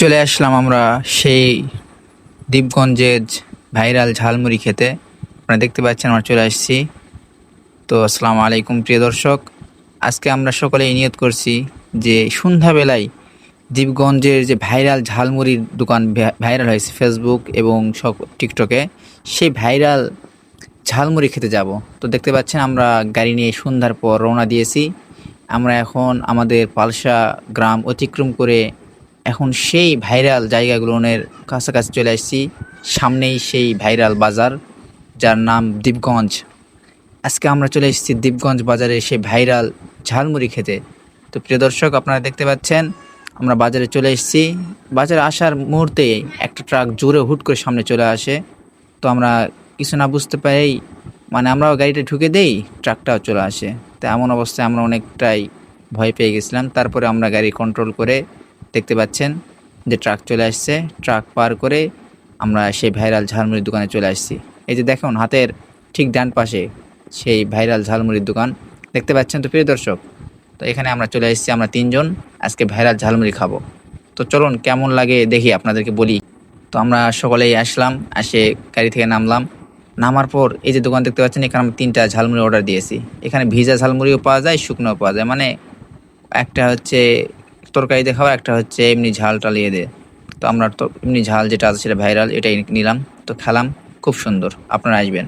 চলে আসলাম আমরা সেই দ্বীপগঞ্জের ভাইরাল ঝালমুড়ি খেতে। আপনারা দেখতে পাচ্ছেন আমরা চলে আসছি। তো আসসালামু আলাইকুম প্রিয় দর্শক, আজকে আমরা সকলেই নিয়ত করছি যে সন্ধ্যাবেলায় দ্বীপগঞ্জের যে ভাইরাল ঝালমুড়ির দোকান ভাইরাল হয়েছে ফেসবুক এবং সব টিকটকে, সেই ভাইরাল ঝালমুড়ি খেতে যাব। তো দেখতে পাচ্ছেন আমরা গাড়ি নিয়ে সন্ধ্যার পর রওনা দিয়েছি। আমরা এখন আমাদের পালসা গ্রাম অতিক্রম করে এখন সেই ভাইরাল জায়গাগুলোর কাছাকাছি চলে আসছি। সামনেই সেই ভাইরাল বাজার, যার নাম দ্বীপগঞ্জ। আজকে আমরা চলে এসেছি দ্বীপগঞ্জ বাজারে সেই ভাইরাল ঝালমুড়ি খেতে। তো প্রিয় দর্শক, আপনারা দেখতে পাচ্ছেন আমরা বাজারে চলে এসেছি। বাজারে আসার মুহূর্তে একটা ট্রাক জোরে হুট করে সামনে চলে আসে। তো আমরা কিছু না বুঝতে পারি, মানে আমরাও গাড়িটা ঢুকে দেই, ট্রাকটাও চলে আসে। তো এমন অবস্থায় আমরা অনেকটাই ভয় পেয়ে গেছিলাম। তারপরে আমরা গাড়ি কন্ট্রোল করে দেখতে পাচ্ছেন যে ট্রাক চলে আসছে। ট্রাক পার করে আমরা সেই ভাইরাল ঝালমুড়ির দোকানে চলে আসছি। এই যে দেখুন হাতের ঠিক ডান পাশে সেই ভাইরাল ঝালমুড়ির দোকান দেখতে পাচ্ছেন। তো প্রিয় দর্শক, তো এখানে আমরা চলে এসেছি, আমরা তিনজন আজকে ভাইরাল ঝালমুড়ি খাবো। তো চলুন কেমন লাগে দেখি, আপনাদেরকে বলি। তো আমরা সকলেই আসলাম, আসে গাড়ি থেকে নামলাম। নামার পর এই যে দোকান দেখতে পাচ্ছেন, এখানে আমরা 3টা ঝালমুড়ি অর্ডার দিয়েছি। এখানে ভিজা ঝালমুড়িও পাওয়া যায়, শুকনোও পাওয়া যায়, মানে একটা হচ্ছে তরকারি দিয়ে খাওয়া, একটা হচ্ছে এমনি ঝাল টালিয়ে দিয়ে। তো আমরা তো এমনি ঝাল যেটা আছে সেটা ভাইরাল, এটাই নিলাম। তো খেলাম, খুব সুন্দর। আপনারা আসবেন।